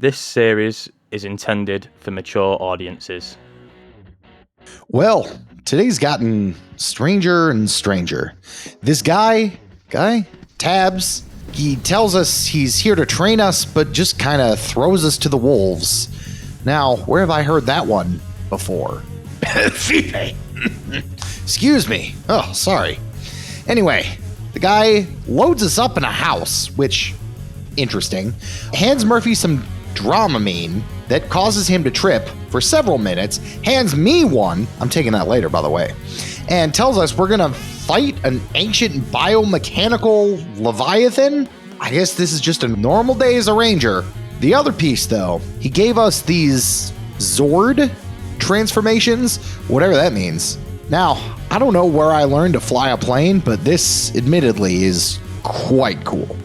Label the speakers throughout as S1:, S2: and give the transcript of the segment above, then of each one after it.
S1: This series is intended for mature audiences.
S2: Well, today's gotten stranger and stranger. This guy, T.A.A.B.S, he tells us he's here to train us, but just kind of throws us to the wolves. Now, where have I heard that one before? Excuse me. Oh, sorry. Anyway, the guy loads us up in a house, which, interesting, hands Murphy some Dramamine that causes him to trip for several minutes, hands me one, I'm taking that later, by the way, and tells us we're gonna fight an ancient biomechanical Leviathan. I guess this is just a normal day as a ranger. The other piece, though, he gave us these Zord transformations, whatever that means. Now, I don't know where I learned to fly a plane, but this, admittedly, is quite cool.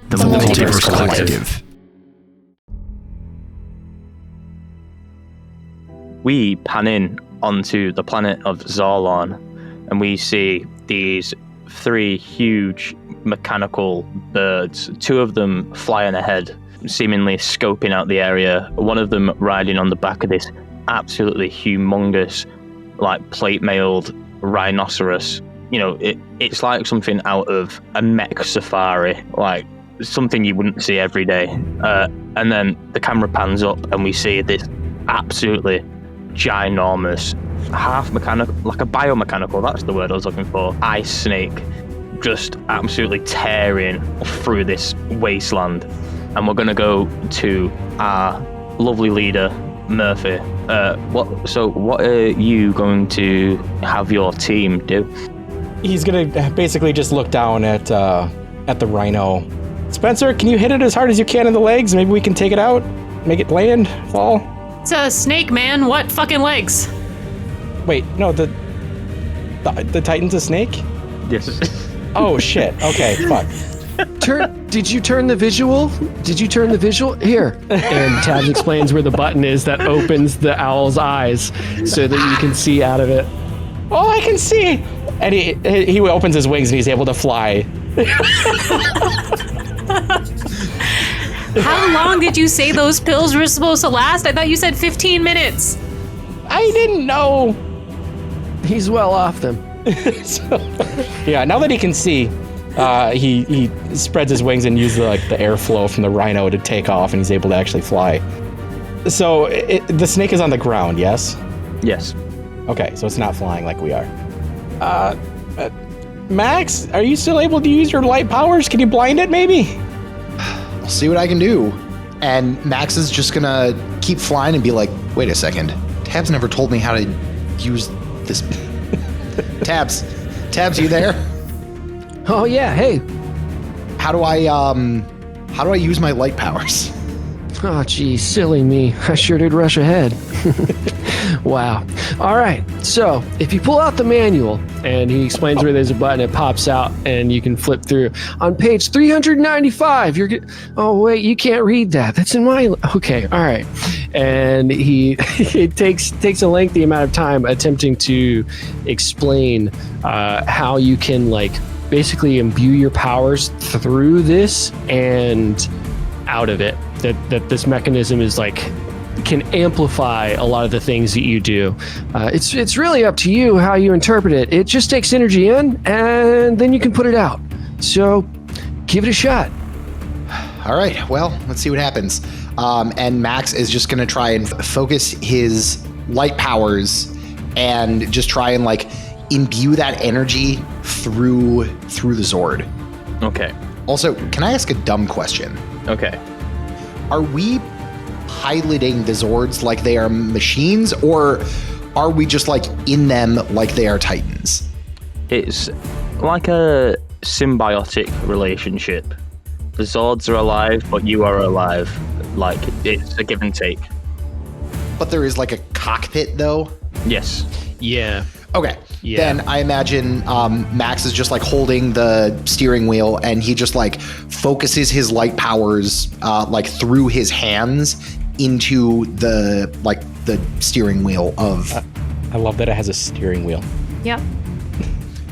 S3: The Multiverse Collective.
S1: We pan in onto the planet of Zorlon, and we see these 3 huge mechanical birds, 2 of them flying ahead, seemingly scoping out the area, one of them riding on the back of this absolutely humongous, like plate-mailed rhinoceros. You know, it's like something out of a mech safari, like something you wouldn't see every day. And then the camera pans up and we see this absolutely ginormous, half mechanical, like a biomechanical, that's the word I was looking for, ice snake, just absolutely tearing through this wasteland. And we're going to go to our lovely leader, Murphy. What are you going to have your team do?
S4: He's going to basically just look down at the rhino. Spencer, can you hit it as hard as you can in the legs? Maybe we can take it out, make it land, fall.
S5: It's a snake, man. What fucking legs?
S4: Wait, no, the Titan's a snake?
S1: Yes.
S4: Oh shit. Okay, fuck.
S3: Did you turn the visual? Here. And Tabs explains where the button is that opens the owl's eyes so that you can see out of it.
S4: Oh, I can see. And he opens his wings and he's able to fly.
S5: How long did you say those pills were supposed to last? I thought you said 15 minutes.
S4: I didn't know.
S3: He's well off them.
S4: Yeah, now that he can see, he spreads his wings and uses the airflow from the rhino to take off, and he's able to actually fly. So the snake is on the ground, yes?
S1: Yes.
S4: Okay, so it's not flying like we are. Max, are you still able to use your light powers? Can you blind it, maybe?
S2: I'll see what I can do. And Max is just gonna keep flying and be like, wait a second, Tabs never told me how to use this. Tabs, you there?
S3: Oh yeah, hey.
S2: How do I use my light powers?
S3: Oh geez, silly me. I sure did rush ahead. Wow. All right. So if you pull out the manual, and he explains where there's a button, it pops out, and you can flip through. On page 395, oh wait, you can't read that. That's in my. Okay. All right. And it takes a lengthy amount of time attempting to explain how you can basically imbue your powers through this and out of it. That this mechanism is can amplify a lot of the things that you do. It's really up to you how you interpret it. It just takes energy in, and then you can put it out. So, give it a shot.
S2: All right, well, let's see what happens. And Max is just going to try and focus his light powers and just try and imbue that energy through the Zord.
S1: Okay.
S2: Also, can I ask a dumb question?
S1: Okay.
S2: Are we piloting the Zords like they are machines, or are we just in them like they are Titans?
S1: It's like a symbiotic relationship. The Zords are alive, but you are alive. It's a give and take.
S2: But there is a cockpit, though?
S1: Yes.
S3: Yeah.
S2: Okay.
S3: Yeah.
S2: Then I imagine Max is just holding the steering wheel, and he just focuses his light powers through his hands into the steering wheel of.
S4: I love that it has a steering wheel.
S5: Yep.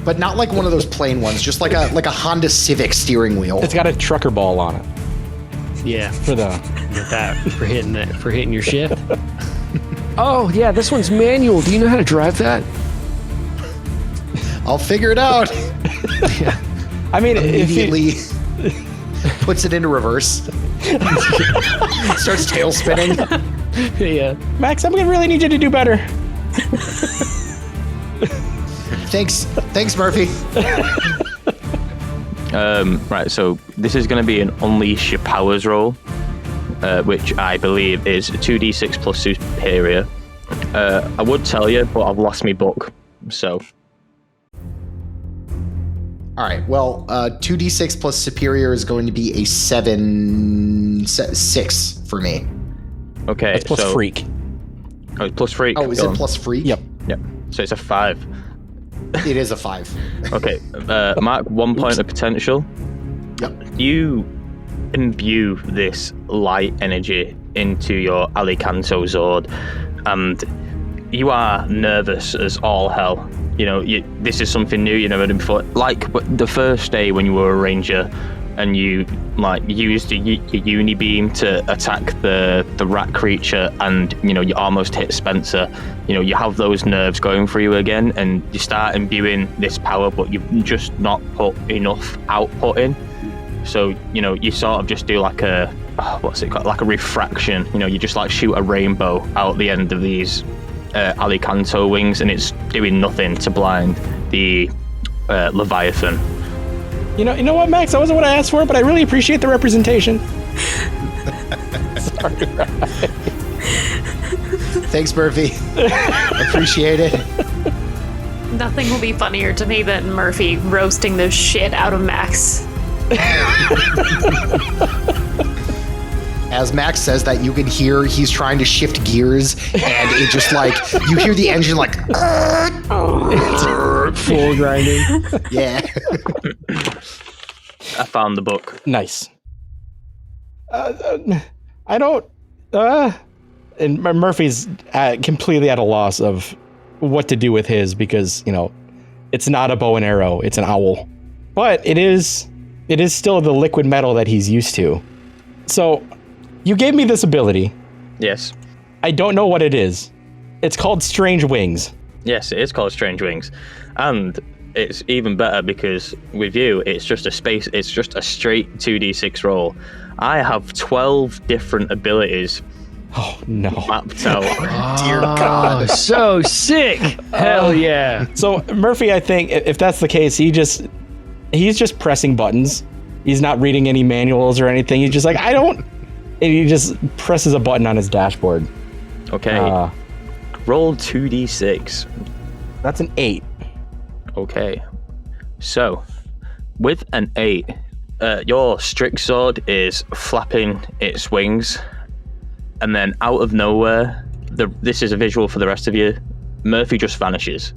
S2: But not one of those plain ones, just like a Honda Civic steering wheel.
S4: It's got a trucker ball on it.
S3: Yeah.
S4: For the
S3: like that for hitting your shift. Oh yeah, this one's manual. Do you know how to drive that?
S2: I'll figure it out.
S3: Yeah.
S4: I mean,
S2: Immediately puts it into reverse. Starts tail spinning.
S3: Yeah.
S4: Max, I'm gonna really need you to do better.
S2: Thanks, Murphy.
S1: Right, so this is going to be an Unleash Your Powers roll, which I believe is 2d6 plus superior. I would tell you, but I've lost my book, so...
S2: All right, well, 2d6 plus superior is going to be a 6 for me.
S1: Okay,
S4: That's plus freak.
S1: Oh, it's plus freak.
S2: Oh, is
S1: Go
S2: it
S1: on.
S2: plus freak?
S4: Yep.
S1: Yep, so it's a 5.
S2: It is a 5.
S1: Okay, Mark, 1 point of potential.
S2: Yep.
S1: You imbue this light energy into your Alicanto Zord, and you are nervous as all hell. You know, this is something new you've never done before. Like the first day when you were a ranger, and you used your uni beam to attack the rat creature, and you almost hit Spencer. You have those nerves going for you again, and you start imbuing this power, but you've just not put enough output in. So you sort of just do like a what's it called, like a refraction. You just like shoot a rainbow out the end of these Alicanto wings, and it's doing nothing to blind the Leviathan.
S4: You know what, Max? That wasn't what I asked for, but I really appreciate the representation. Sorry, right.
S2: Thanks, Murphy. Appreciate it.
S5: Nothing will be funnier to me than Murphy roasting the shit out of Max.
S2: As Max says that, you can hear he's trying to shift gears, and it just you hear the engine
S3: Full grinding.
S2: yeah.
S1: I found the book.
S4: Nice. I don't. And Murphy's completely at a loss of what to do with his, because it's not a bow and arrow; it's an owl. But it is still the liquid metal that he's used to. So, you gave me this ability.
S1: Yes.
S4: I don't know what it is. It's called Strange Wings.
S1: Yes, it is called Strange Wings, and it's even better because with you, it's just a straight 2d6 roll. I have 12 different abilities.
S4: Oh no!
S1: Mapped out.
S2: Dear God.
S3: Oh, so sick. Hell yeah.
S4: So Murphy, I think if that's the case, he's just pressing buttons. He's not reading any manuals or anything. He's just like, I don't. And he just presses a button on his dashboard.
S1: Okay. Roll 2d6.
S4: That's an 8.
S1: Okay. So, with an 8, your Strix Sword is flapping its wings, and then out of nowhere, this is a visual for the rest of you, Murphy just vanishes.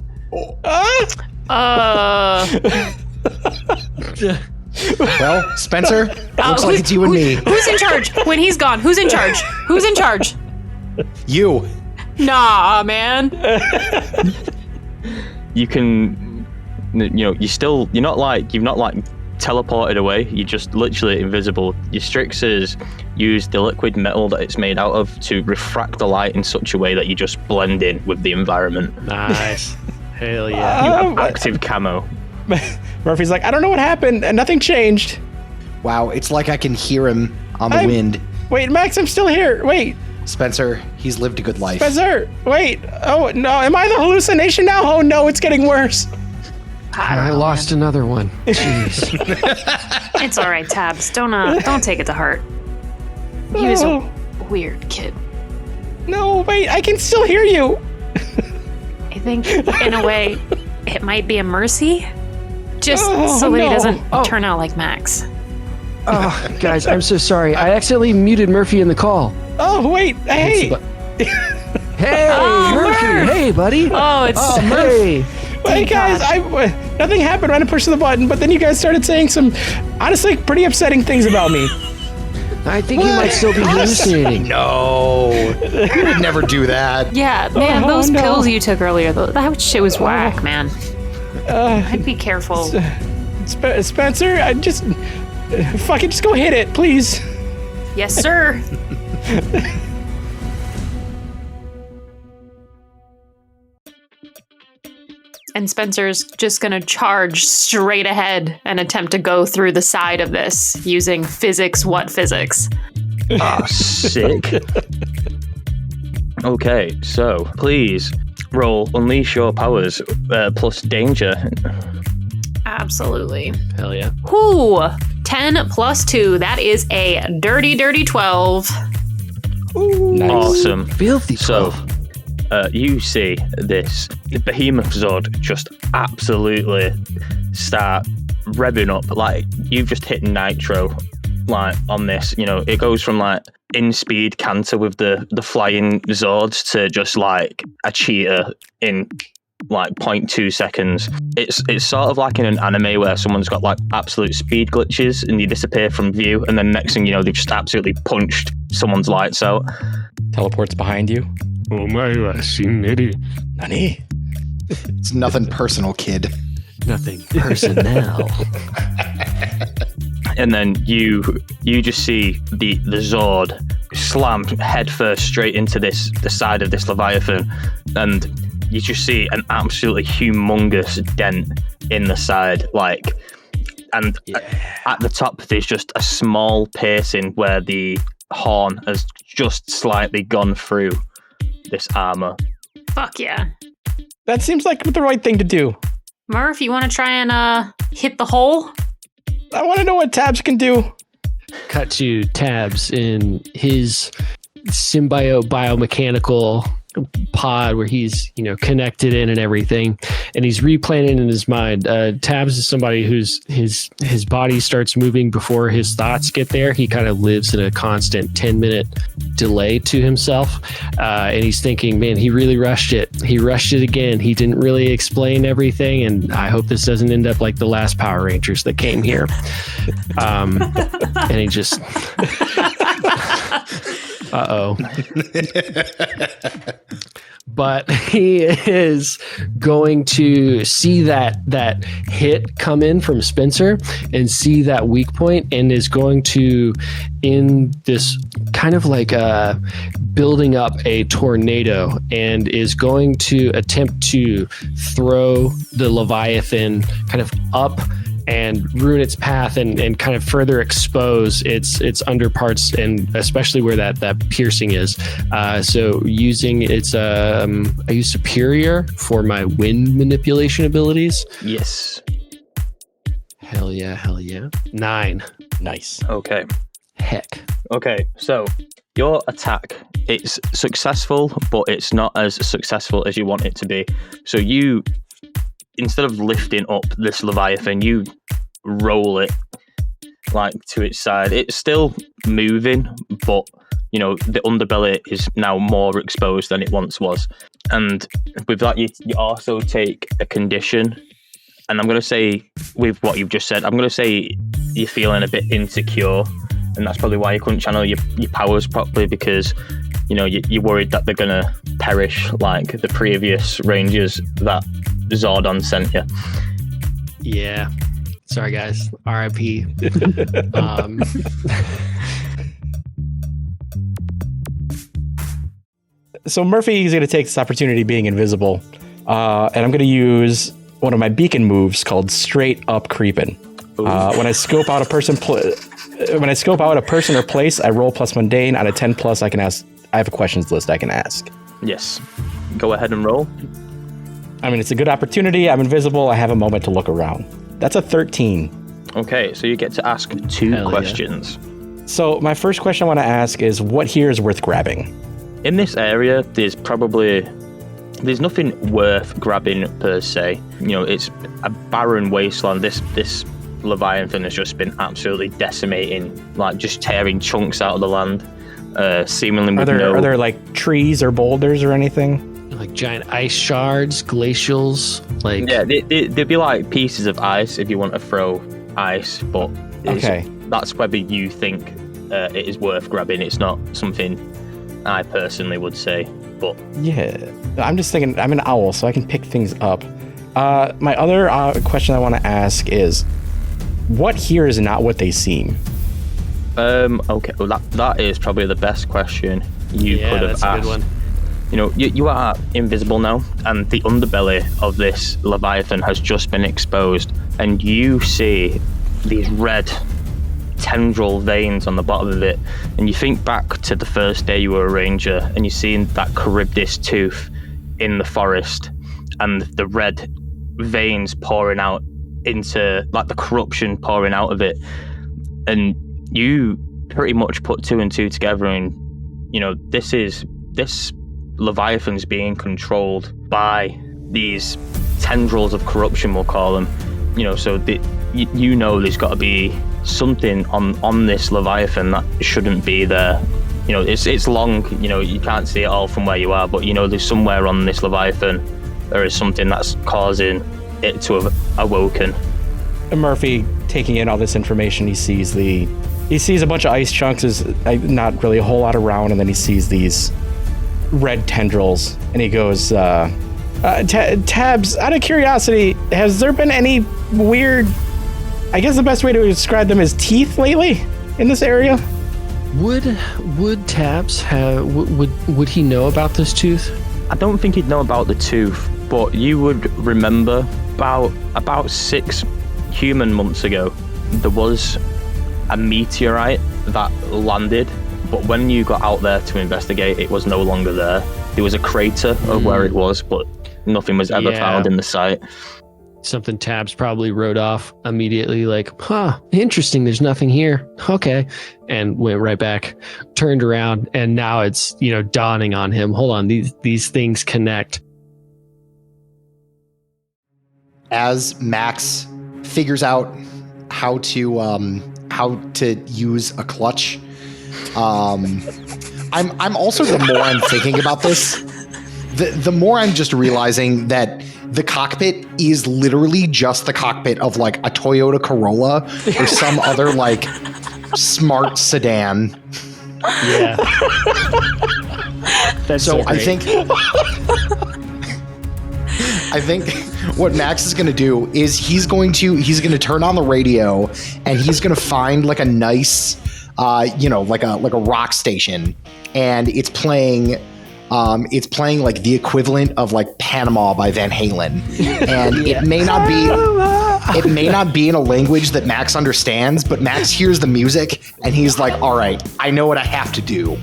S2: Well, Spencer, looks like it's you and me.
S5: Who's in charge? When he's gone, who's in charge? Who's in charge?
S2: You.
S5: Nah, man.
S1: You can, you're not teleported away. You're just literally invisible. Your Strixes use the liquid metal that it's made out of to refract the light in such a way that you just blend in with the environment.
S3: Nice. Hell yeah.
S1: You have active camo.
S4: Murphy's like, I don't know what happened, and nothing changed.
S2: Wow, it's like I can hear him on the wind.
S4: Wait, Max, I'm still here. Wait.
S2: Spencer, he's lived a good life.
S4: Spencer, wait. Oh, no. Am I the hallucination now? Oh, no, it's getting worse.
S3: I lost another one. Jeez.
S5: It's all right, Tabs. Don't take it to heart. He was a weird kid.
S4: No, wait. I can still hear you.
S5: I think, in a way, it might be a mercy. Just so that he
S4: no.
S5: doesn't turn out like Max.
S3: Oh, guys, I'm so sorry. I accidentally muted Murphy in the call.
S4: Oh, wait. Hey.
S3: Hey, Murphy. Hey, buddy.
S5: Oh, it's
S3: Hey.
S4: Hey, guys. Nothing happened when I pushed the button, but then you guys started saying some, honestly, pretty upsetting things about me.
S3: I think you might still be hallucinating.
S2: No. You would never do that.
S5: yeah, man. Those
S4: no.
S5: pills you took earlier, that shit was whack, man. I'd be careful.
S4: Spencer, I just fucking just go hit it, please.
S5: Yes, sir. And Spencer's just gonna charge straight ahead and attempt to go through the side of this using physics. What physics?
S1: Ah, sick. Okay, so please roll Unleash Your Powers plus Danger.
S5: Absolutely.
S3: Hell yeah.
S5: Whoo! 10 plus 2. That is a dirty, dirty 12.
S4: Nice.
S1: Awesome.
S3: Filthy.
S1: So, you see this behemoth Zord just absolutely start revving up. Like, you've just hit nitro, like, on this. You know, it goes from, like, in-speed canter with the flying Zords to just, like, a cheetah in, like, 0.2 seconds. It's sort of like in an anime where someone's got, like, absolute speed glitches and you disappear from view, and then next thing you know, they've just absolutely punched someone's lights out.
S4: Teleports behind you.
S3: Oh my, Nani?
S2: It's nothing personal, kid.
S3: Nothing personnel.
S1: And then you just see the Zord slam headfirst straight into the side of this Leviathan, and you just see an absolutely humongous dent in the side, like, and at the top there's just a small piercing where the horn has just slightly gone through this armor.
S5: Fuck yeah.
S4: That seems like the right thing to do.
S5: Murph, you want to try and hit the hole?
S4: I want to know what T.A.B.S can do.
S3: Cut to T.A.B.S in his symbiote biomechanical pod where he's, you know, connected in and everything, and he's replanning in his mind. T.A.B.S is somebody whose his body starts moving before his thoughts get there. He kind of lives in a constant 10-minute delay to himself, and he's thinking, man, he really rushed it. He rushed it again. He didn't really explain everything, and I hope this doesn't end up like the last Power Rangers that came here. And he just uh-oh. But he is going to see that hit come in from Spencer and see that weak point, and is going to, in this kind of like building up a tornado, and is going to attempt to throw the Leviathan kind of up and ruin its path and kind of further expose its underparts, and especially where that piercing is. So using its, I use Superior for my wind manipulation abilities.
S1: Yes.
S3: Hell yeah. 9.
S4: Nice.
S1: Okay.
S3: Heck.
S1: Okay, so your attack, it's successful, but it's not as successful as you want it to be. So you, instead of lifting up this Leviathan, you roll it like to its side. It's still moving, but you know, the underbelly is now more exposed than it once was. And with that, you also take a condition. And I'm going to say, with what you've just said, I'm going to say you're feeling a bit insecure. And that's probably why you couldn't channel your powers properly, because, you know, you're worried that they're going to perish like the previous Rangers that Zordon sent you.
S3: Yeah. Sorry, guys. RIP.
S4: So Murphy is going to take this opportunity being invisible, and I'm going to use one of my beacon moves called Straight Up Creepin'. When I scope out a person, or place, I roll plus mundane. Out of 10 plus, I have a questions list I can ask.
S1: Yes. Go ahead and roll.
S4: I mean, it's a good opportunity. I'm invisible. I have a moment to look around. That's a 13.
S1: Okay, so you get to ask 2
S3: Hell
S1: questions.
S3: Yeah.
S4: So my first question I want to ask is, what here is worth grabbing?
S1: In this area, there's nothing worth grabbing per se. You know, it's a barren wasteland. This Leviathan has just been absolutely decimating, like just tearing chunks out of the land. Seemingly with
S4: are there like trees or boulders or anything?
S3: Like giant ice shards, glacials, like...
S1: Yeah, they'd be like pieces of ice if you want to throw ice, but that's whether you think it is worth grabbing. It's not something I personally would say, but...
S4: Yeah, I'm just thinking, I'm an owl, so I can pick things up. My other question I want to ask is, what here is not what they seem?
S1: Okay. Well, that is probably the best question you could have
S3: that's
S1: asked.
S3: a good one.
S1: You know, you are invisible now, and the underbelly of this Leviathan has just been exposed, and you see these red tendril veins on the bottom of it, and you think back to the first day you were a ranger, and you seen that Charybdis tooth in the forest, and the red veins pouring out into, like, the corruption pouring out of it, and you pretty much put two and two together, and, you know, this Leviathan's being controlled by these tendrils of corruption, we'll call them. You know, so you know there's got to be something on this Leviathan that shouldn't be there. You know, it's long, you know, you can't see it all from where you are, but you know there's somewhere on this Leviathan there is something that's causing it to have awoken.
S4: Murphy, taking in all this information, he sees a bunch of ice chunks, is not really a whole lot around, and then he sees these red tendrils, and he goes, Tabs, out of curiosity, has there been any weird, I guess the best way to describe them is teeth lately in this area?
S3: Would Tabs would he know about this tooth?
S1: I don't think he'd know about the tooth, but you would remember about 6 human months ago, there was a meteorite that landed, but when you got out there to investigate, it was no longer there. There was a crater of where it was, but nothing was ever found in the site.
S3: Something Tabs probably wrote off immediately, like, interesting, there's nothing here. Okay. And went right back, turned around, and now it's, you know, dawning on him. Hold on, these things connect. As
S2: Max figures out how to use a clutch, I'm also, the more I'm thinking about this, the more I'm just realizing that the cockpit is literally just the cockpit of like a Toyota Corolla or some other like smart sedan.
S3: Yeah. That's so
S2: I think what Max is going to do is he's going to turn on the radio, and he's going to find like a nice like a rock station, and it's playing like the equivalent of like Panama by Van Halen, and it may not be in a language that Max understands, but Max hears the music and he's like, all right, I know what I have to do.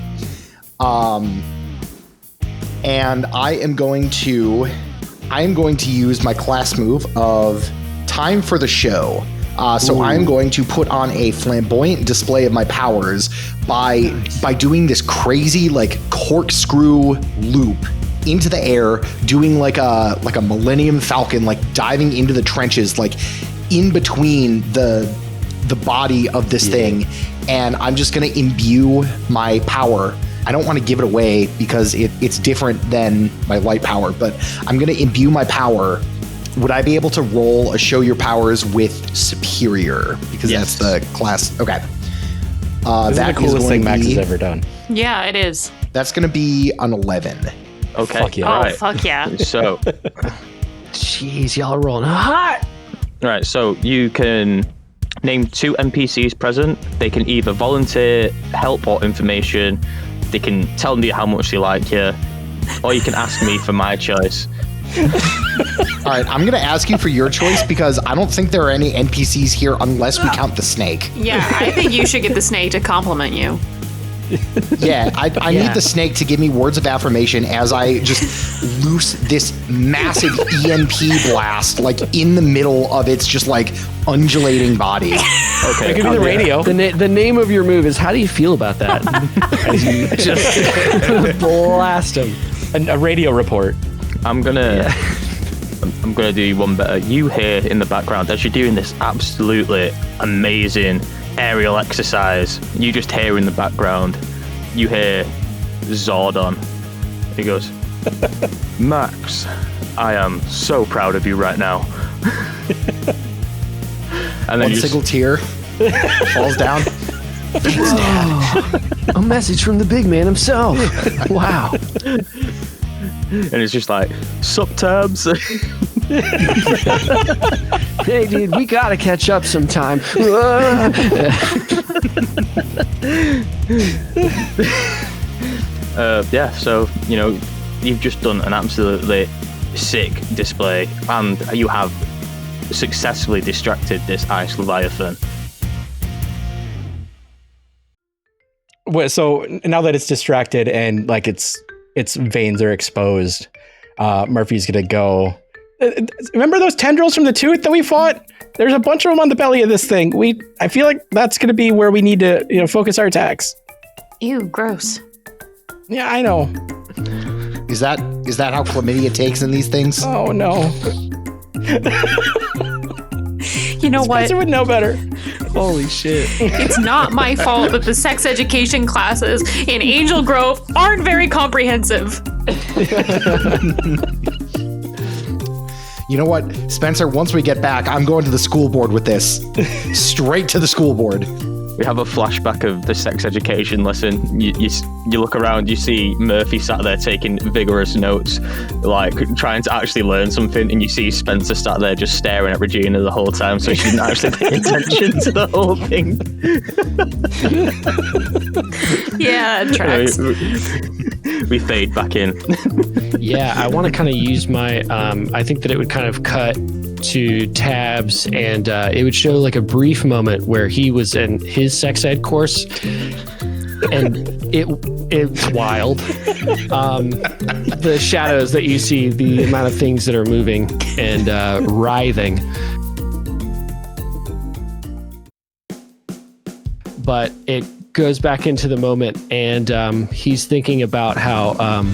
S2: And I am going to use my class move of Time for the Show. So I'm going to put on a flamboyant display of my powers by doing this crazy like corkscrew loop into the air, doing like a Millennium Falcon, like diving into the trenches, like in between the body of this thing, and I'm just gonna imbue my power. I don't want to give it away because it's different than my light power, but I'm gonna imbue my power. Would I be able to roll a show your powers with superior? Because that's the class. Okay.
S4: This is the coolest thing Max has ever done.
S5: Yeah, it is.
S2: That's going to be an 11.
S1: Okay.
S4: Fuck yeah.
S5: Oh,
S1: right.
S5: fuck yeah.
S1: So,
S3: jeez, y'all are rolling hot.
S1: right. So you can name 2 NPCs present. They can either volunteer help or information. They can tell me how much they like you, or you can ask me for my choice.
S2: All right, I'm going to ask you for your choice because I don't think there are any NPCs here unless we count the snake.
S5: Yeah, I think you should get the snake to compliment you.
S2: Yeah, I need the snake to give me words of affirmation as I just loose this massive EMP blast like in the middle of its just like undulating body.
S4: Okay, give me the radio.
S3: The name of your move is, how do you feel about that? As you just blast him.
S4: A radio report.
S1: I'm gonna do one better. You hear in the background as you're doing this absolutely amazing aerial exercise. You just hear in the background, you hear Zordon. He goes, Max, I am so proud of you right now. And then
S2: one single tear falls down. Thanks, Dad.
S3: A message from the big man himself. Wow.
S1: And it's just like, sup, Tabs?
S3: Hey, dude, we gotta catch up sometime.
S1: Yeah, so, you've just done an absolutely sick display, and you have successfully distracted this Ice Leviathan.
S4: Wait, so now that it's distracted and like its veins are exposed, Murphy's gonna go. Remember those tendrils from the tooth that we fought? There's a bunch of them on the belly of this thing. I feel like that's gonna be where we need to, focus our attacks.
S5: Ew, gross.
S4: Yeah, I know.
S2: Is that how chlamydia takes in these things?
S4: Oh no.
S5: You know what?
S4: Spencer would know better.
S3: Holy shit.
S5: It's not my fault that the sex education classes in Angel Grove aren't very comprehensive.
S2: You know what, Spencer, once we get back, I'm going to the school board with this. Straight to the school board.
S1: We have a flashback of the sex education lesson. You look around, you see Murphy sat there taking vigorous notes, like trying to actually learn something, and you see Spencer sat there just staring at Regina the whole time, so she didn't actually pay attention to the whole thing.
S5: Yeah, it tracks.
S1: We fade back in.
S3: Yeah, I want to kind of use my, I think that it would kind of cut to T.A.A.B.S, and it would show like a brief moment where he was in his sex ed course, and it's wild. The shadows that you see, the amount of things that are moving and writhing. But it goes back into the moment, and he's thinking about how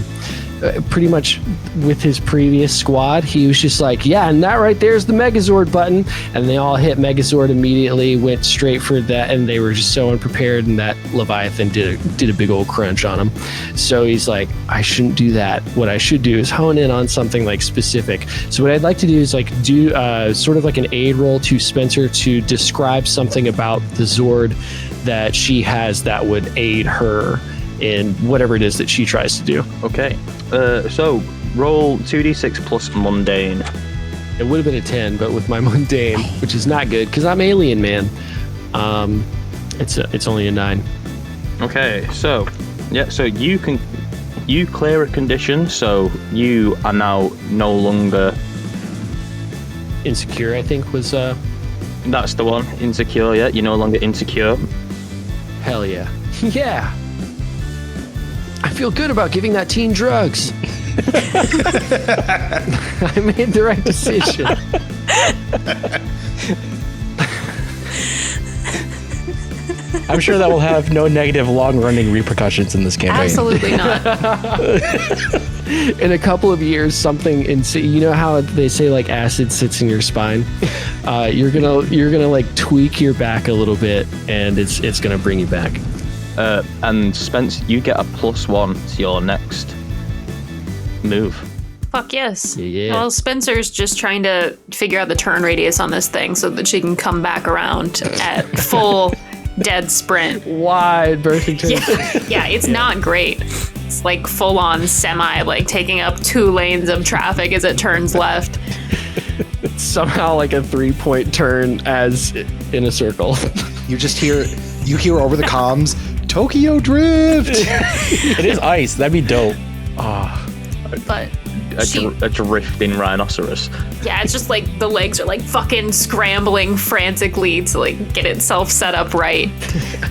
S3: pretty much with his previous squad, he was just like, yeah, and that right there is the Megazord button, and they all hit Megazord immediately, went straight for that, and they were just so unprepared, and that Leviathan did a big old crunch on him. So he's like, I shouldn't do that. What I should do is hone in on something like specific. So what I'd like to do is like do sort of like an aid roll to Spencer to describe something about the Zord that she has that would aid her in whatever it is that she tries to do.
S1: Okay, so roll 2d6 plus mundane.
S3: It would have been a 10, but with my mundane, which is not good because I'm alien, man. It's only a 9.
S1: Okay, so you clear a condition, so you are now no longer
S3: Insecure, I think, was
S1: that's the one, insecure. Yeah, you're no longer insecure.
S3: hell yeah. Yeah. I feel good about giving that teen drugs. I made the right decision.
S4: I'm sure that will have no negative long-running repercussions in this campaign.
S5: Absolutely not.
S3: In a couple of years, something you know how they say like acid sits in your spine? You're gonna like tweak your back a little bit, and it's gonna bring you back.
S1: And Spence, you get a +1 to your next move.
S5: Fuck yes.
S3: Yeah.
S5: Well, Spencer's just trying to figure out the turn radius on this thing so that she can come back around at full dead sprint.
S3: Wide birthing turn.
S5: Yeah, it's not great. It's like full on semi, like taking up 2 lanes of traffic as it turns left.
S3: It's somehow like a 3-point turn as in a circle.
S2: You hear over the comms, Tokyo Drift!
S4: It is ice. That'd be dope.
S5: But
S1: A drifting rhinoceros.
S5: yeah, it's just like the legs are like fucking scrambling frantically to like get itself set up right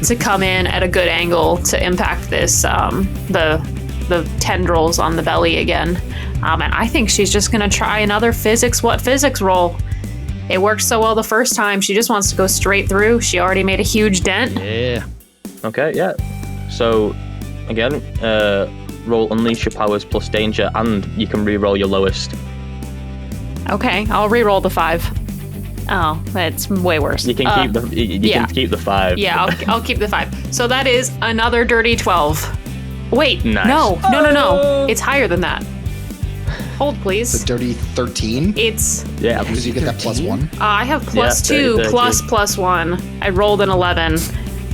S5: to come in at a good angle to impact this the tendrils on the belly again. And I think she's just gonna try another physics roll. It worked so well the first time. She just wants to go straight through. She already made a huge dent.
S3: Yeah.
S1: Okay, yeah. So again, roll Unleash Your Powers plus Danger, and you can re-roll your lowest.
S5: Okay, I'll re-roll the 5. Oh, that's way worse.
S1: You can keep the can keep the 5.
S5: Yeah, I'll keep the 5. So that is another dirty 12. Wait,
S1: Nice.
S5: no. It's higher than that. Hold, please.
S2: The dirty 13?
S5: It's
S1: Yeah.
S2: Because you get that +1.
S5: I have plus
S1: Yeah,
S5: 2
S1: 30.
S5: plus 1. I rolled an 11.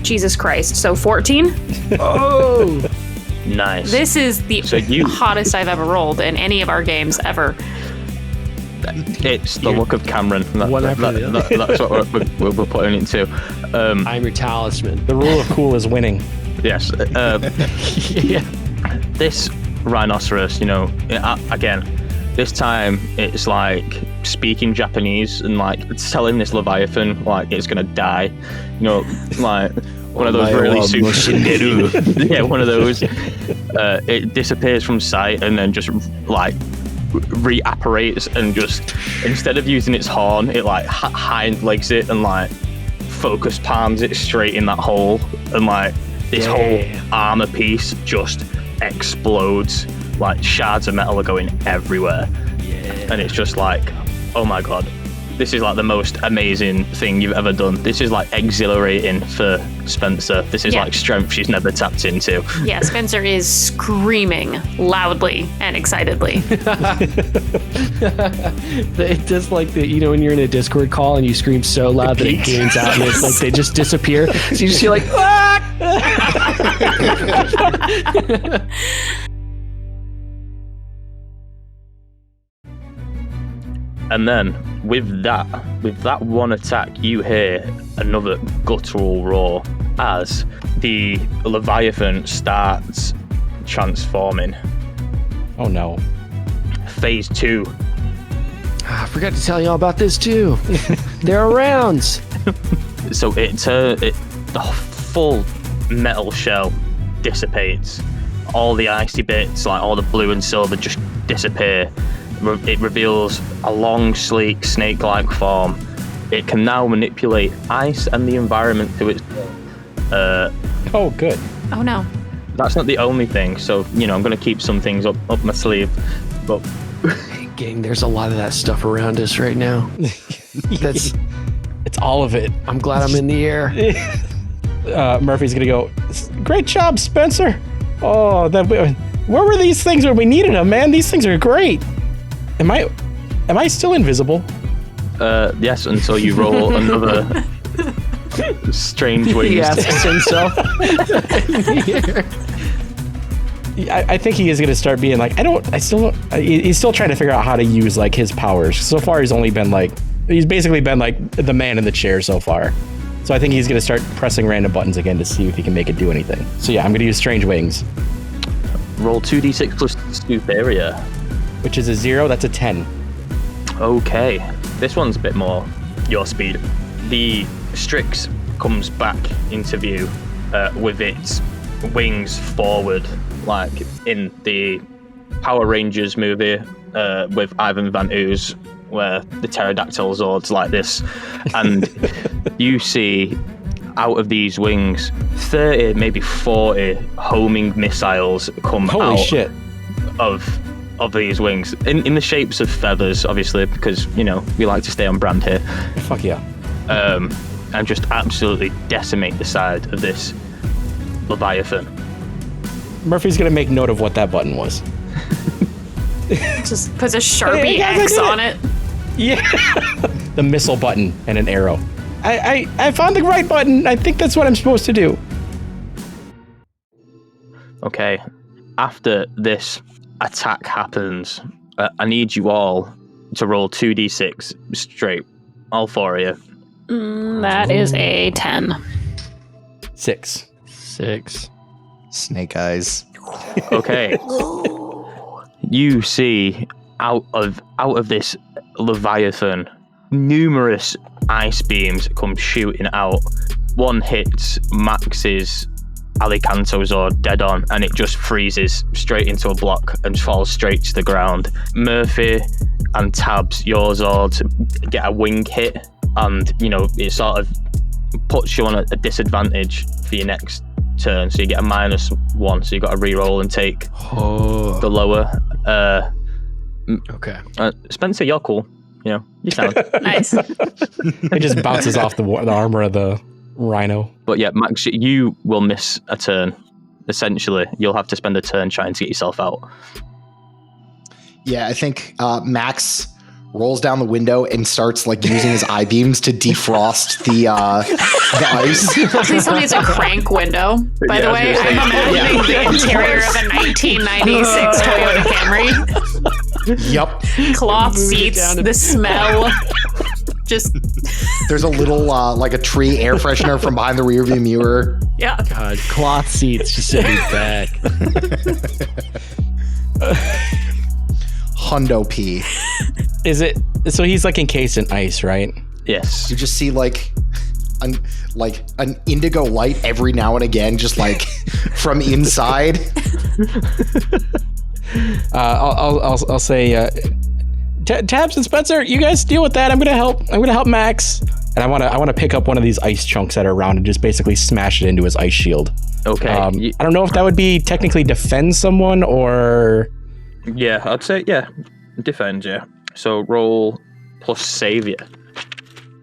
S5: Jesus Christ. So 14?
S3: Oh.
S1: Nice.
S5: This is the
S1: So you-
S5: hottest I've ever rolled in any of our games ever.
S1: It's the look of Cameron.
S3: One after the other.
S1: That's what we're putting it to.
S3: I'm your talisman.
S4: The rule of cool is winning.
S1: Yes.
S3: Yeah.
S1: This rhinoceros, again, this time it's like speaking Japanese and like telling this Leviathan like it's gonna die. Like one of those really super. Yeah, one of those. It disappears from sight and then just like reapparates and just instead of using its horn, it like hind legs it and like focus palms it straight in that hole, and like this whole armor piece just explodes. Like shards of metal are going everywhere, and it's just like, oh my god, this is like the most amazing thing you've ever done. This is like exhilarating for Spencer. This is like strength she's never tapped into.
S5: Yeah, Spencer is screaming loudly and excitedly.
S3: It does like when you're in a Discord call and you scream so loud that it gains out and it's like they just disappear. So you just hear like, ah!
S1: And then with that one attack, you hear another guttural roar as the Leviathan starts transforming.
S4: Oh no.
S1: Phase 2.
S3: I forgot to tell you all about this too. There are rounds.
S1: So the full metal shell dissipates. All the icy bits, like all the blue and silver, just disappear. It reveals a long, sleek, snake-like form. It can now manipulate ice and the environment to its
S4: Oh, good.
S5: Oh no.
S1: That's not the only thing, so I'm going to keep some things up my sleeve. But
S3: Hey, gang, there's a lot of that stuff around us right now.
S4: It's all of it.
S3: I'm glad I'm in the air.
S4: Murphy's gonna go, great job, Spencer. Oh, where were these things when we needed them, man? These things are great. Am I still invisible?
S1: yes, until you roll another strange wings.
S3: He asks himself.
S4: I think he is going to start being like, he's still trying to figure out how to use like his powers. So far he's basically been like the man in the chair so far. So I think he's going to start pressing random buttons again to see if he can make it do anything. So yeah, I'm going to use strange wings.
S1: Roll 2d6 plus stoop area.
S4: Which is a 0, that's a 10.
S1: Okay, this one's a bit more your speed. The Strix comes back into view with its wings forward, like in the Power Rangers movie with Ivan Van Ooze, where the pterodactyl Zords like this. And you see out of these wings 30, maybe 40 homing missiles come
S4: Holy
S1: out
S4: shit.
S1: of these wings in the shapes of feathers, obviously, because we like to stay on brand here.
S4: Fuck yeah.
S1: And just absolutely decimate the side of this Leviathan.
S4: Murphy's gonna make note of what that button was.
S5: Just puts a Sharpie
S4: Hey, guys, I
S5: X
S4: did
S5: on
S4: it.
S5: it.
S4: Yeah. The missile button and an arrow. I found the right button. I think that's what I'm supposed to do.
S1: Okay, after this attack happens, I need you all to roll 2d6 straight, all 4 of you.
S5: That is a 10.
S4: 6.
S2: Snake eyes.
S1: Okay. You see out of this Leviathan, numerous ice beams come shooting out. One hits Max's Alicanto Zord dead on, and it just freezes straight into a block and falls straight to the ground. Murphy and T.A.A.B.S, your Zords get a wing hit, and it sort of puts you on a disadvantage for your next turn, so you get a -1, so you got to re-roll and take the lower.
S3: Okay.
S1: Spencer, you're cool. You sound
S5: Nice.
S4: It just bounces off the armor of the rhino.
S1: But yeah, Max, you will miss a turn. Essentially, you'll have to spend a turn trying to get yourself out.
S2: Yeah, I think Max rolls down the window and starts like using his eye beams to defrost the ice.
S5: Please tell me it's a crank window. By the way, I'm imagining the interior of a 1996 Toyota Camry.
S2: Yep.
S5: Cloth
S3: Moving it
S5: seats,
S3: down to-
S5: the smell. Just,
S2: There's a little like a tree air freshener from behind the rearview mirror.
S5: yeah.
S3: God, cloth seats just sitting back.
S2: Hundo P.
S4: Is it so? He's like encased in ice, right?
S1: Yes.
S2: You just see like an indigo light every now and again, just like from inside.
S4: I'll say, Tabs and Spencer, you guys deal with that. I'm gonna help Max, and I want to pick up one of these ice chunks that are around and just basically smash it into his ice shield.
S1: Okay.
S4: I don't know if that would be technically defend someone or.
S1: Yeah, I'd say, yeah. Defend, yeah. So roll plus save, yeah.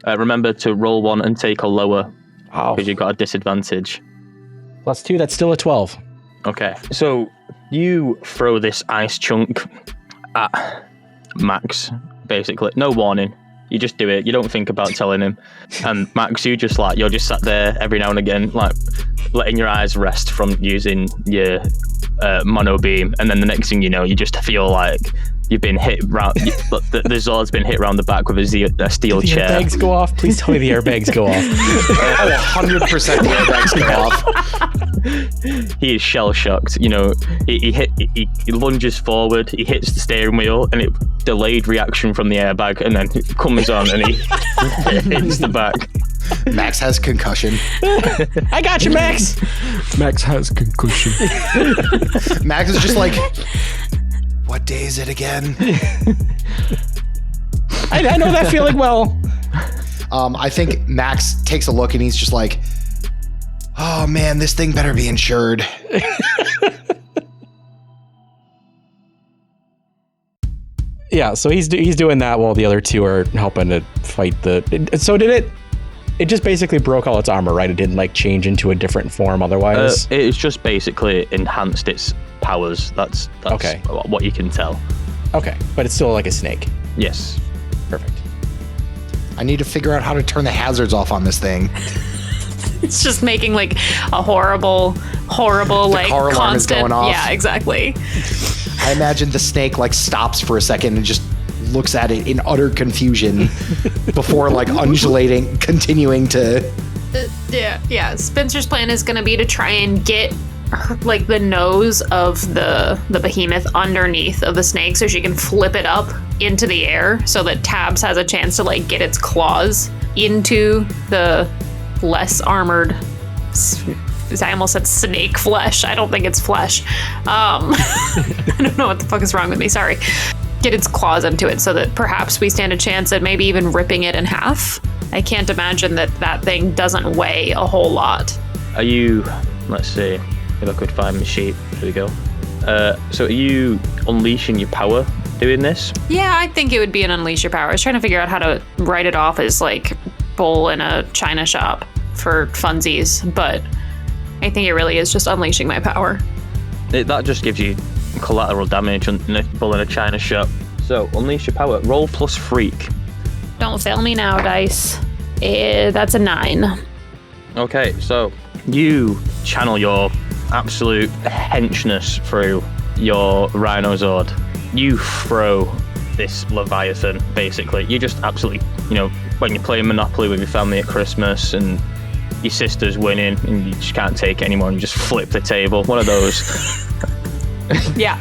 S1: Remember to roll 1 and take a lower, because you've got a disadvantage.
S4: +2, that's still a 12.
S1: Okay. So you throw this ice chunk at Max, basically. No warning. You just do it. You don't think about telling him. And Max, you're just sat there every now and again, like letting your eyes rest from using your mono beam. And then the next thing you know, you just feel like you've been hit round. The Zord's been hit around the back with a steel
S4: Did the
S1: chair.
S4: airbags go off? Please tell me the airbags go off.
S2: Oh, 100% the airbags go off.
S1: He is shell shocked. You know, he lunges forward, he hits the steering wheel, and it delayed reaction from the airbag, and then it comes on and he hits the back.
S2: Max has concussion.
S4: I got you, Max.
S3: Max has concussion.
S2: Max is just like, what day is it again?
S4: I know that feeling well.
S2: I think Max takes a look and he's just like, oh man, this thing better be insured.
S4: Yeah, so he's doing that while the other two are helping to fight the. So it just basically broke all its armor, right? It didn't like change into a different form otherwise.
S1: It's just basically enhanced its powers. That's
S4: Okay.
S1: What you can tell.
S4: Okay, but it's still like a snake.
S1: Yes.
S4: Perfect.
S2: I need to figure out how to turn the hazards off on this thing.
S5: It's just making like a horrible, like
S2: car alarm is
S5: constant.
S2: going off.
S5: Yeah, exactly.
S2: I imagine the snake like stops for a second and just looks at it in utter confusion before like undulating, continuing to.
S5: Yeah. Spencer's plan is going to be to try and get like the nose of the behemoth underneath of the snake so she can flip it up into the air so that Tabs has a chance to like get its claws into the less armored. I almost said snake flesh. I don't think it's flesh. I don't know what the fuck is wrong with me. Sorry. Get its claws into it so that perhaps we stand a chance at maybe even ripping it in half. I can't imagine that thing doesn't weigh a whole lot.
S1: Are you? Let's see if I could find my sheet. Here we go. So are you unleashing your power doing this?
S5: Yeah, I think it would be an unleash your power. I was trying to figure out how to write it off as like bull in a china shop for funsies, but I think it really is just unleashing my power.
S1: That just gives you collateral damage on a bull in a china shop. So unleash your power. Roll plus freak.
S5: Don't fail me now, dice. That's a 9.
S1: Okay, so you channel your absolute henchness through your Rhino Zord. You throw this Leviathan, basically. You just absolutely, when you're playing Monopoly with your family at Christmas and your sister's winning and you just can't take it anymore and you just flip the table. One of those.
S5: Yeah.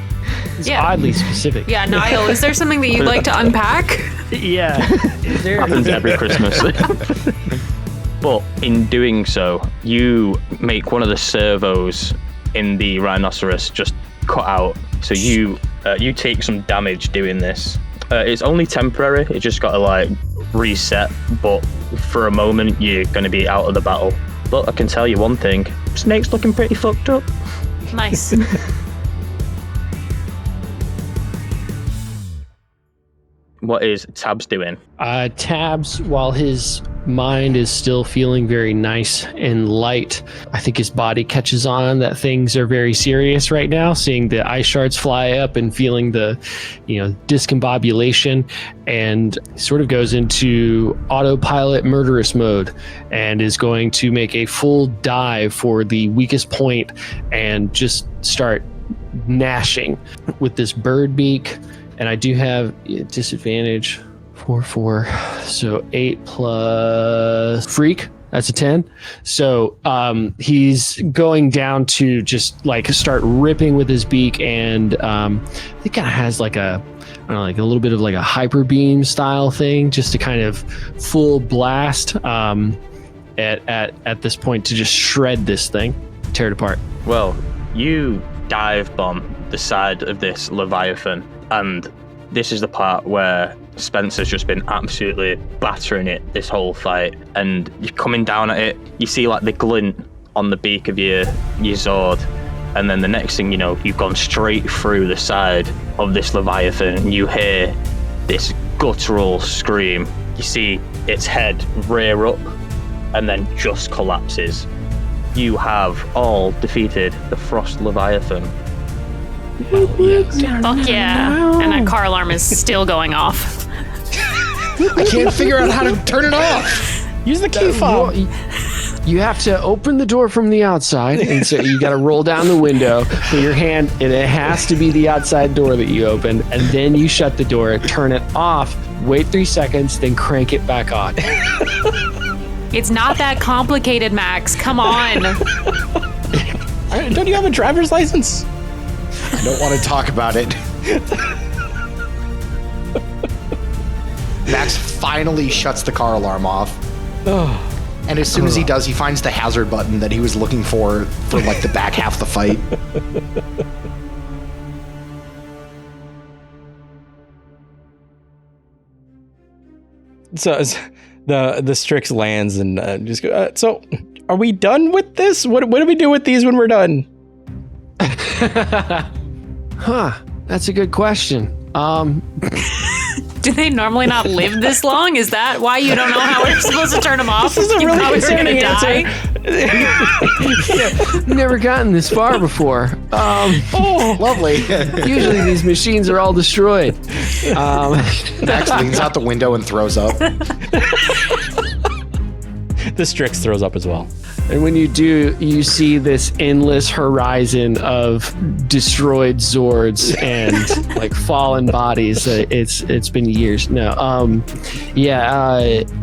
S3: It's oddly specific.
S5: Yeah, Niall, is there something that you'd like to unpack?
S3: Yeah. Is there
S1: Happens every Christmas. But in doing so, you make one of the servos in the rhinoceros just cut out. So you take some damage doing this. It's only temporary. It just got to like reset. But for a moment, you're going to be out of the battle. But I can tell you one thing: Snake's looking pretty fucked up.
S5: Nice.
S1: What is Tabs doing?
S3: Tabs, while his mind is still feeling very nice and light, I think his body catches on that things are very serious right now, seeing the ice shards fly up and feeling the, discombobulation, and sort of goes into autopilot murderous mode and is going to make a full dive for the weakest point and just start gnashing with this bird beak. And I do have disadvantage 4. So 8 plus freak. That's a 10. So he's going down to just like start ripping with his beak, and I think it has like a little bit of like a hyper beam style thing, just to kind of full blast at this point to just shred this thing, tear it apart.
S1: Well, you dive bomb the side of this Leviathan, and this is the part where Spencer's just been absolutely battering it this whole fight, and you're coming down at it. You see like the glint on the beak of your Zord, and then the next thing you know, you've gone straight through the side of this Leviathan, and you hear this guttural scream. You see its head rear up and then just collapses. You have all defeated the Frost Leviathan.
S5: Fuck yeah. And that car alarm is still going off.
S2: I can't figure out how to turn it off.
S4: Use the key fob.
S3: You have to open the door from the outside, and so you got to roll down the window, put your hand, and it has to be the outside door that you open, and then you shut the door, turn it off, wait 3 seconds, then crank it back on.
S5: It's not that complicated, Max. Come on.
S4: Don't you have a driver's license?
S2: I don't want to talk about it. Max finally shuts the car alarm off. And as soon as he does, he finds the hazard button that he was looking for like the back half of the fight.
S4: So the Strix lands and just go, so are we done with this? What do we do with these when we're done?
S3: That's a good question.
S5: Do they normally not live this long? Is that why you don't know how we're supposed to turn them off?
S4: This is a
S5: You
S4: really
S5: probably were
S4: concerning
S5: gonna
S4: answer.
S3: Never gotten this far before.
S2: Oh, lovely.
S3: Usually these machines are all destroyed.
S2: Max leans out the window and throws up.
S4: The Strix throws up as well.
S3: And when you do, you see this endless horizon of destroyed Zords and like fallen bodies. It's been years. No, I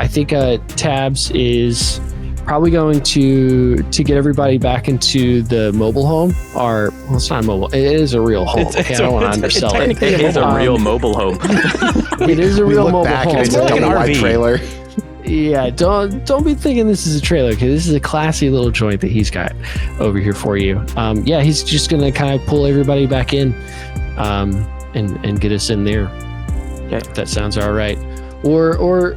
S3: think T.A.A.B.S is probably going to get everybody back into the mobile home. Or well, it's not mobile. It is a real home. I don't want to undersell it.
S1: It is a real mobile home.
S3: It is a real mobile home.
S2: It's a
S4: like an
S2: double wide
S4: RV.
S2: trailer.
S3: Yeah, don't be thinking this is a trailer, because this is a classy little joint that he's got over here for you. He's just gonna kind of pull everybody back in, and get us in there.
S1: Yeah,
S3: If that sounds all right. Or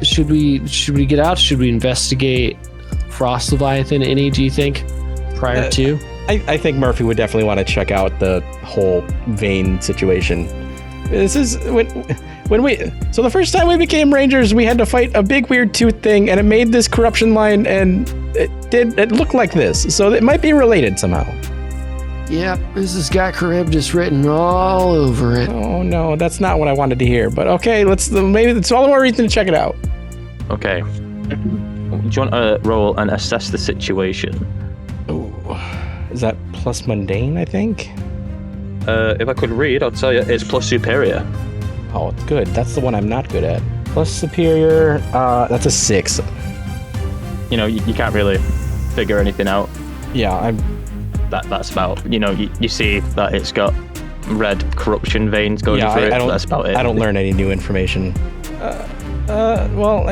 S3: should we get out? Should we investigate Frost Leviathan? Any? Do you think prior to?
S4: I think Murphy would definitely want to check out the whole vein situation. This is when we. So the first time we became Rangers, we had to fight a big weird tooth thing, and it made this corruption line, and it looked like this. So it might be related somehow.
S3: Yep, this has got Charybdis written all over it.
S4: Oh no, that's not what I wanted to hear. But okay, maybe it's all the more reason to check it out.
S1: Okay. Do you want to roll and assess the situation?
S4: Ooh, is that plus mundane? I think.
S1: If I could read, I'll tell you, it's plus superior.
S4: Oh, it's good. That's the one I'm not good at. Plus superior. That's a 6.
S1: You know, you can't really figure anything out.
S4: Yeah,
S1: That's about, you see that it's got red corruption veins going through it. That's about it.
S4: I don't learn any new information. Well,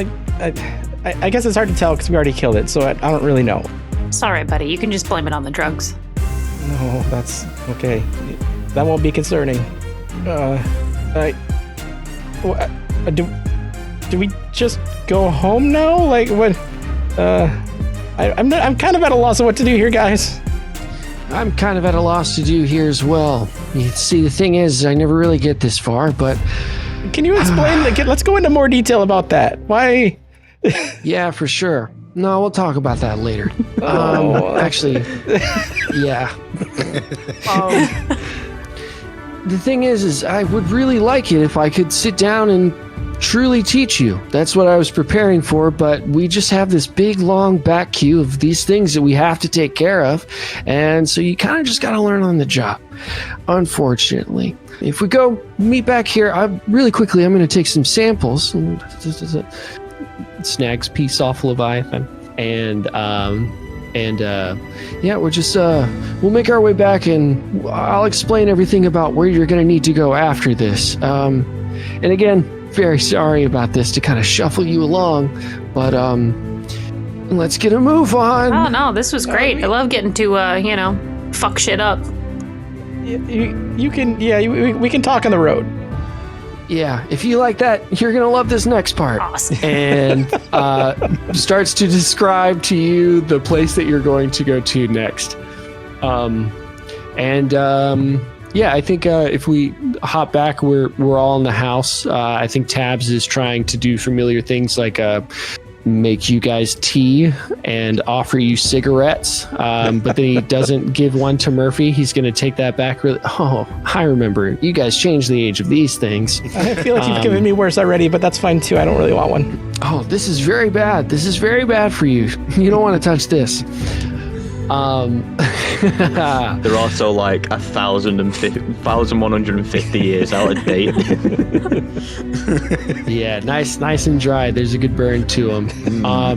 S4: I guess it's hard to tell because we already killed it, so I don't really know.
S5: Sorry, buddy. You can just blame it on the drugs.
S4: No, that's okay. That won't be concerning. Do we just go home now? Like what? I'm kind of at a loss of what to do here, guys.
S3: I'm kind of at a loss to do here as well. You see, the thing is, I never really get this far, but...
S4: Can you explain? Let's go into more detail about that. Why?
S3: Yeah, for sure. No, we'll talk about that later. Actually, yeah. The thing is I would really like it if I could sit down and truly teach you. That's what I was preparing for, but we just have this big, long back queue of these things that we have to take care of, and so you kind of just got to learn on the job. unfortunately. If we go meet back here, I'm going to take some samples. Snags piece off Leviathan. And we're just, we'll make our way back and I'll explain everything about where you're going to need to go after this. And again, very sorry about this to kind of shuffle you along, but let's get a move on.
S5: Oh no, this was great. I love getting to fuck shit up.
S4: You can, we can talk on the road.
S3: Yeah, if you like that, you're gonna love this next part.
S5: Awesome.
S3: And starts to describe to you the place that you're going to go to next. I think if we hop back, we're all in the house. I think T.A.B.S is trying to do familiar things like make you guys tea and offer you cigarettes. But then he doesn't give one to Murphy. He's going to take that back. Really. Oh, I remember. You guys changed the age of these things.
S4: I feel like you've given me worse already, but that's fine too. I don't really want one.
S3: Oh, this is very bad. This is very bad for you. You don't want to touch this.
S1: They're also like 1,150 years out of date.
S3: Yeah, nice and dry. There's a good burn to them. I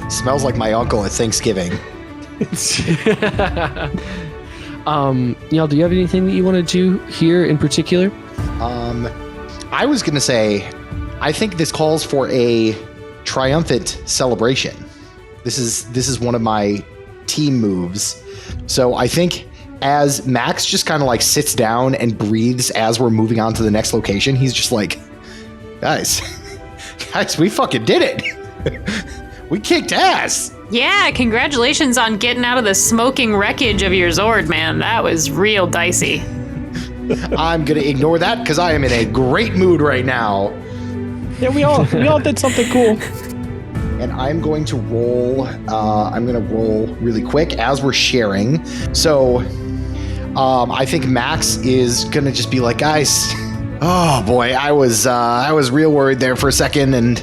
S2: Smells like my uncle at Thanksgiving.
S3: Y'all, do you have anything that you want to do here in particular?
S2: I was gonna say, I think this calls for a triumphant celebration. This is one of my team moves. So I think as Max just kind of like sits down and breathes as we're moving on to the next location, he's just like, guys, we fucking did it. We kicked ass.
S5: Yeah, congratulations on getting out of the smoking wreckage of your Zord, man. That was real dicey.
S2: I'm gonna ignore that because I am in a great mood right now.
S4: Yeah, we all did something cool.
S2: And I'm going to roll. I'm going to roll really quick as we're sharing. So I think Max is going to just be like, guys, oh boy, I was real worried there for a second, and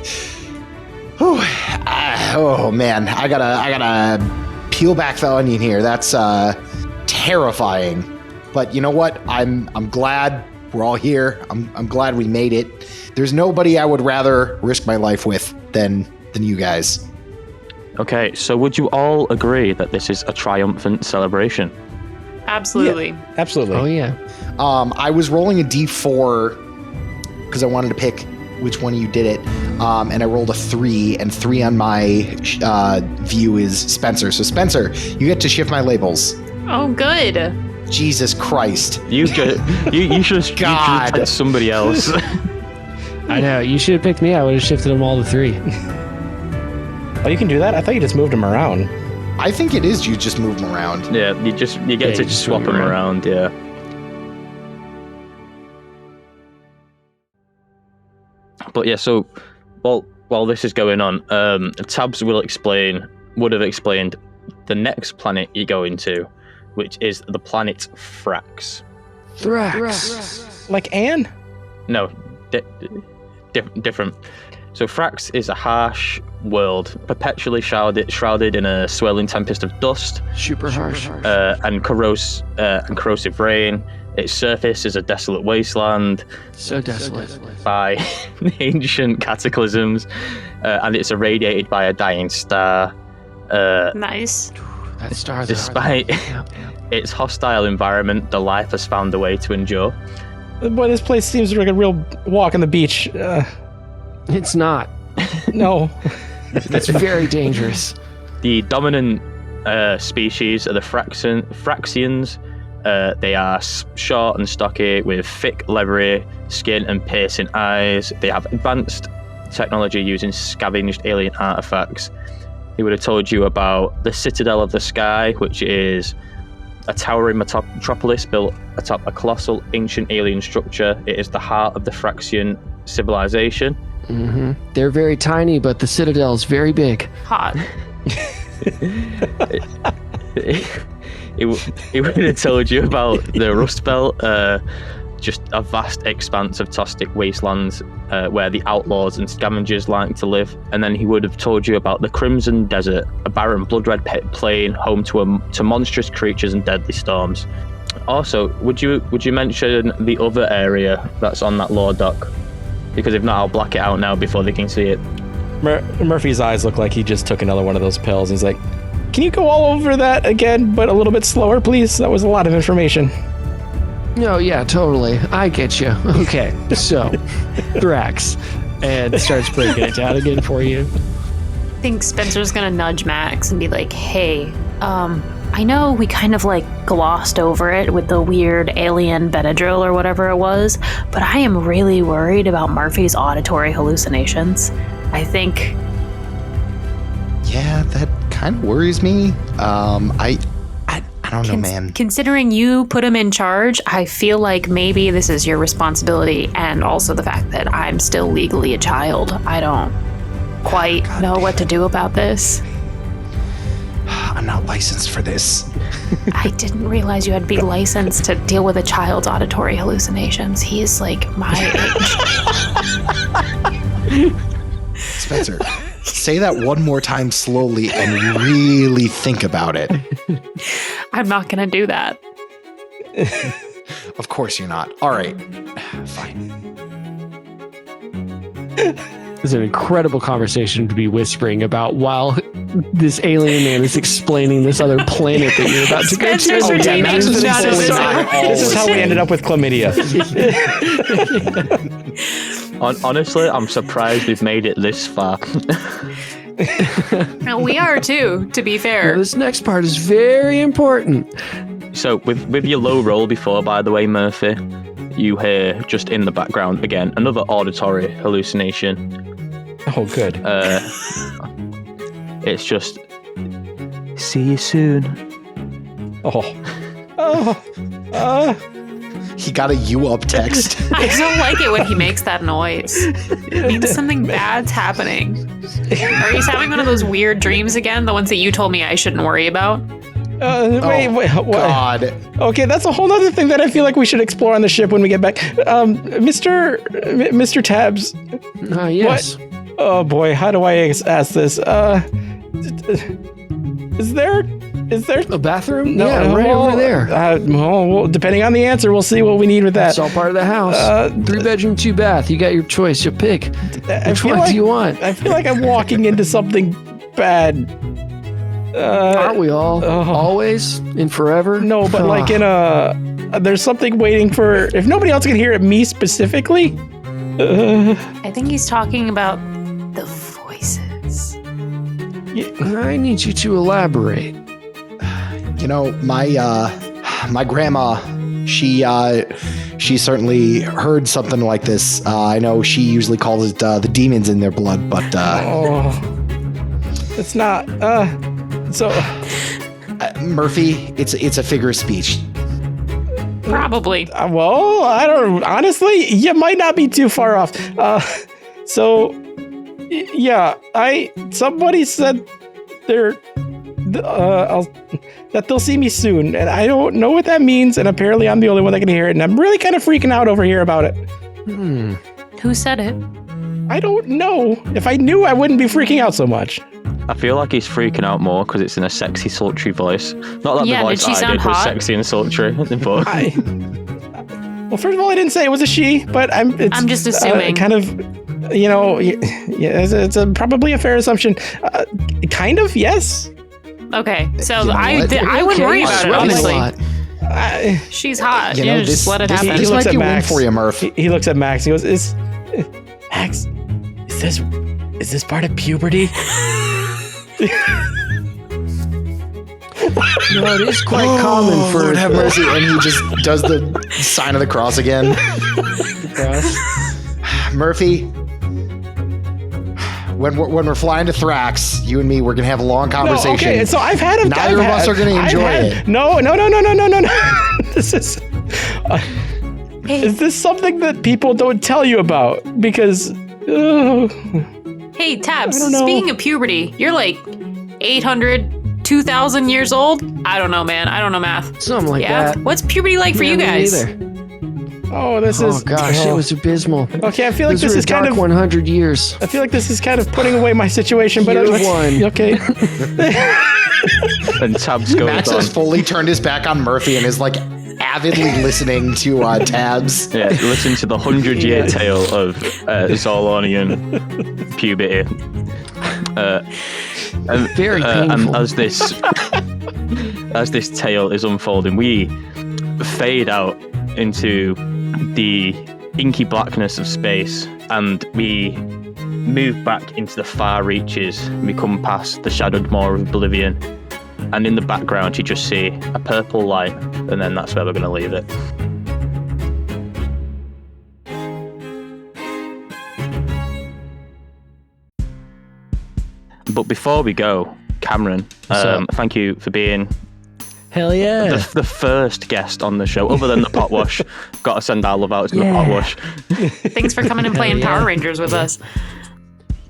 S2: oh man, I gotta peel back the onion here. That's terrifying. But you know what? I'm glad we're all here. I'm glad we made it. There's nobody I would rather risk my life with than you guys.
S1: Okay, so would you all agree that this is a triumphant celebration?
S5: Absolutely.
S4: Yeah, absolutely.
S3: Oh yeah.
S2: I was rolling a d4 because I wanted to pick which one of you did it, and I rolled a 3, and 3 on my view is Spencer. So Spencer, you get to shift my labels.
S5: Oh, good.
S2: Jesus Christ!
S1: You should have picked somebody else.
S3: I know. You should have picked me. I would have shifted them all to 3.
S4: Oh, you can do that? I thought you just moved them around.
S2: I think it is you just move them around.
S1: Yeah, you get to just swap them around. Yeah. But yeah, so while this is going on, T.A.B.S would have explained the next planet you go into, which is the planet Thrax.
S3: Thrax.
S4: Like Anne?
S1: No, different. So Thrax is a harsh world, perpetually shrouded in a swirling tempest of dust,
S3: Super harsh.
S1: and corrosive rain. Its surface is a desolate wasteland,
S3: So desolate.
S1: by ancient cataclysms, and it's irradiated by a dying star.
S5: Nice.
S3: That star.
S1: Despite its hostile environment, the life has found a way to endure.
S4: Boy, this place seems like a real walk on the beach.
S3: It's not.
S4: No.
S3: It's very dangerous.
S1: The dominant species are the Thraxians. They are short and stocky with thick, leathery skin and piercing eyes. They have advanced technology using scavenged alien artifacts. He would have told you about the Citadel of the Sky, which is a towering metropolis built atop a colossal ancient alien structure. It is the heart of the Thraxian civilization.
S3: Mm-hmm. They're very tiny, but the Citadel is very big.
S5: Hot.
S1: He would have told you about the Rust Belt, just a vast expanse of Tostic wastelands where the outlaws and scavengers like to live. And then he would have told you about the Crimson Desert, a barren blood-red plain home to monstrous creatures and deadly storms. Also, would you mention the other area that's on that lore doc? Because if not, I'll black it out now before they can see it.
S4: Murphy's eyes look like he just took another one of those pills. He's like, can you go all over that again, but a little bit slower, please? That was a lot of information.
S3: No, yeah, totally. I get you. Okay, so Thrax, and starts breaking it down again for you.
S5: I think Spencer's gonna nudge Max and be like, hey, I know we kind of like glossed over it with the weird alien Benadryl or whatever it was, but I am really worried about Murphy's auditory hallucinations. I think...
S2: Yeah, that kind of worries me. I don't know, man.
S5: Considering you put him in charge, I feel like maybe this is your responsibility, and also the fact that I'm still legally a child. I don't quite know what to do about this.
S2: I'm not licensed for this.
S5: I didn't realize you had to be licensed to deal with a child's auditory hallucinations. He's like my age.
S2: Spencer, say that one more time slowly and really think about it.
S5: I'm not going to do that.
S2: Of course you're not. All right. Fine.
S3: It's an incredible conversation to be whispering about while this alien man is explaining this other planet that you're about to go to.
S5: Spencer's retaining
S4: Max is
S5: none of
S4: insane.
S5: this.
S4: This is how we ended up with chlamydia.
S1: Honestly, I'm surprised we've made it this far.
S5: No, we are too, to be
S3: Well,
S5: fair.
S3: this next part is very important.
S1: So with your low roll before, by the way, Murphy, you hear just in the background again another auditory hallucination.
S4: Oh, good.
S1: It's just, see you soon.
S2: He got a you up text.
S5: I don't like it when he makes that noise. It means something bad's happening. Or he's having one of those weird dreams again, the ones that you told me I shouldn't worry about.
S4: Wait, what?
S2: God.
S4: Okay, that's a whole other thing that I feel like we should explore on the ship when we get back. Mr. T.A.A.B.S.
S3: Yes.
S4: What? Oh boy, how do I ask this? Is there
S3: A bathroom?
S4: No,
S3: Yeah, right over there.
S4: Well, depending on the answer, we'll see what we need with that.
S3: It's all part of the house. 3-bedroom, 2-bath. You got your choice. You pick. Which one do you want?
S4: I feel like I'm walking into something bad.
S3: Aren't we all? Always and forever?
S4: No, but like in there's something waiting for, if nobody else can hear it, me specifically.
S5: I think he's talking about the voices.
S3: I need you to elaborate.
S2: You know, my grandma, she certainly heard something like this. I know she usually calls it the demons in their blood, but
S4: it's not.
S2: Murphy, it's a figure of speech.
S5: Probably.
S4: Well, I don't. Honestly, you might not be too far off. Somebody said that they'll see me soon, and I don't know what that means. And apparently, I'm the only one that can hear it, and I'm really kind of freaking out over here about it.
S5: Who said it?
S4: I don't know. If I knew, I wouldn't be freaking out so much.
S1: I feel like he's freaking out more because it's in a sexy, sultry voice. Not that
S5: Yeah,
S1: the voice
S5: did she
S1: I
S5: sound
S1: did was
S5: hot?
S1: sexy and sultry. But
S4: Well, first of all, I didn't say it was a she, but I'm
S5: just assuming.
S4: Kind of, it's probably a fair assumption. Kind of, yes.
S5: Okay, so
S2: You know
S5: I
S2: what?
S5: wouldn't worry about it,
S3: Sweating a
S5: honestly.
S3: lot.
S5: She's hot.
S2: You
S5: You
S2: know,
S5: just
S2: this-
S5: let it
S2: this-
S5: happen.
S2: this
S4: He looks
S2: might
S4: at
S2: be a win
S4: Max.
S2: for you, Murph.
S4: He looks at Max. He goes, Max, is this part of puberty?
S3: No, it is quite common for.
S2: Lord have mercy, and he just does the sign of the cross again. Murphy, when we're flying to Thrax, you and me, we're gonna have a long conversation.
S4: No, okay, so I've had a.
S2: Neither of us are gonna enjoy it.
S4: No. This is. Is this something that people don't tell you about? Because.
S5: Hey, Tabs,
S4: I don't know.
S5: speaking of puberty, you're like 800, 2,000 years old? I don't know, man. I don't know math.
S3: Something like
S5: Yeah?
S3: that.
S5: What's puberty like for you
S3: Yeah, me
S5: guys?
S3: neither.
S4: Oh, this is.
S3: Oh gosh, it was abysmal.
S4: Okay, I feel like
S3: Those
S4: this
S3: were
S4: is kind
S3: dark
S4: of.
S3: 100 years.
S4: I feel like this is kind of putting away my situation, but
S3: Year one.
S4: Okay.
S1: And Tabs goes
S2: Max
S1: on.
S2: has fully turned his back on Murphy and is like avidly listening to Tabs.
S1: Yeah, listen to the 100-year tale of Zorlonian puberty.
S3: Very
S1: And
S3: painful.
S1: as this tale is unfolding, we fade out into the inky blackness of space, and we move back into the far reaches. We come past the shadowed maw of oblivion, and in the background you just see a purple light, and then that's where we're going to leave it. But before we go, Cameron, thank you for being
S3: Hell yeah.
S1: the first guest on the show, other than the pot wash. Got to send our love out to the pot wash.
S5: Thanks for coming and playing Power Rangers with us.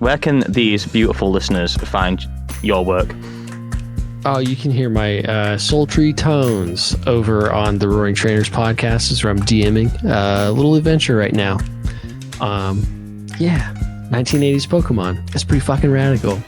S1: Where can these beautiful listeners find your work?
S3: Oh, you can hear my sultry tones over on the Roaring Trainers podcast as where I'm DMing a little adventure right now. 1980s Pokemon. That's pretty fucking radical.